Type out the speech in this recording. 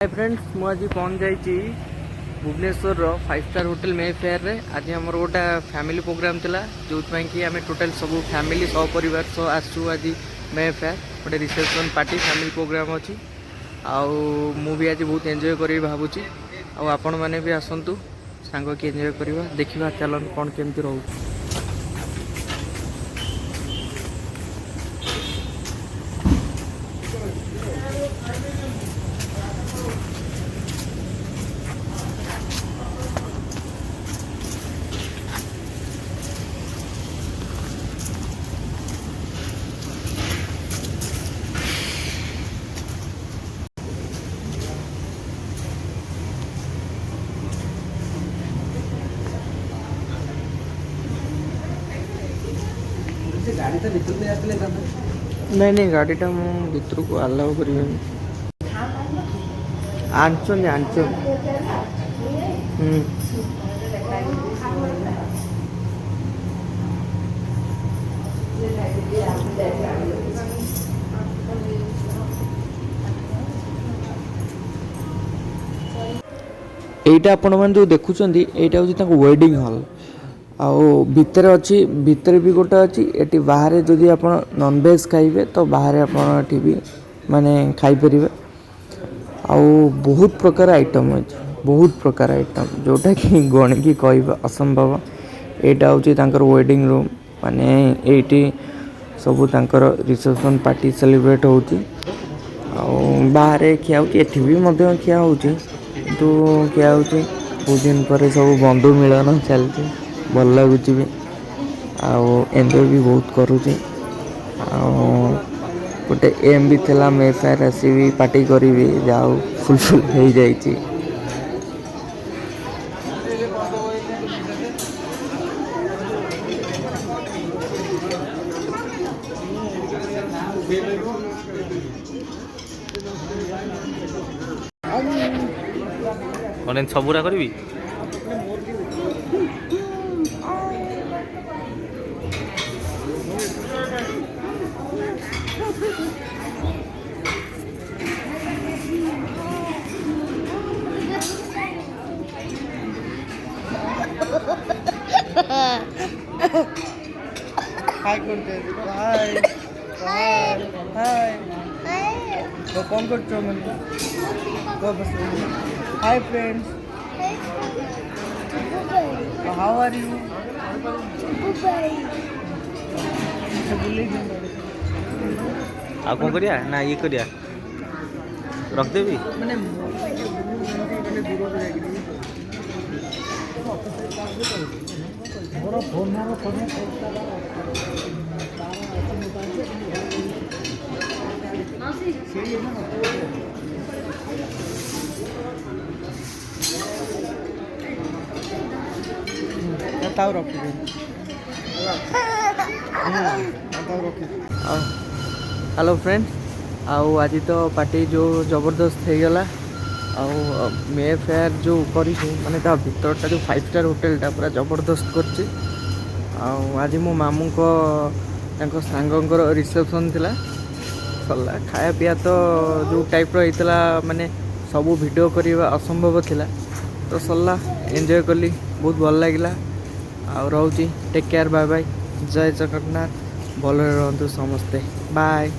Hi friends मुझे पहुँच जाइए भुवनेश्वर 5 स्टार होटल मे फेयर रे। आज आम गोटे फैमिली प्रोग्राम थिला जो कि आम टोटाल सब फैमिली सपरिवार सह आसू आज मे फेयर गोटे रिसेप्शन पार्टी फैमिली प्रोग्राम अच्छी आउ भी आज बहुत एंजॉय करी भावुची आपण मैंने भी आसतु सांग कि एंजॉय करवा देखा चलन कौन केमती रोचे। नहीं नहीं गाड़ीटा मु भितर को आलाउ कर एटा आपण मैंने जो देखुं यहाँ हूँ वेडिंग हॉल आउ भितर अच्छी भितर भी गोटे अच्छी ये बाहर जदि आप नॉनवेज खाइबे तो बाहर आप भी माने खाईपर आउ बहुत प्रकार आइटम अच्छे बहुत प्रकार आइटम जोटा कि गणिकी कह असंभव। यहाँ हूँ वेडिंग रूम माने ये सब रिसेप्शन पार्टी सेलिब्रेट होती बाहर खिया एठी भी खिया होती खिया होती बहुत दिन पर सब बंधु मिलन चलती भल लगुच भी एंजॉय भी बहुत करुँचे गोटे एम भी थिला मे फेयर आसबि पार्टी करी जाओ फुलफिल हो जाइए। कौन सबुरा करी हाय हाय हाय हाय तो कौन करछो मन को बस hi friends how are you आ कौन करिया ना ये करिया रख देबी माने मोर फोन ताऊ रखी हेलो फ्रेंड आउ आज तो पार्टी जो जबरदस्त हो गला आउ मे फेयर जो करी माने ता भीतर जो 5 स्टार होटेलटा पूरा जबरदस्त करछि आज मो मामू को सांगर रिसेप्शन थिला सरला खाया पिया तो जो टाइप होता माने सबू वीडियो करवा असंभव थिला तो सरला एंजॉय कली बहुत भल लगिला आ रोची टेक केयर बाय बाय जय जगन्नाथ भल रहंतु समस्ते बाय।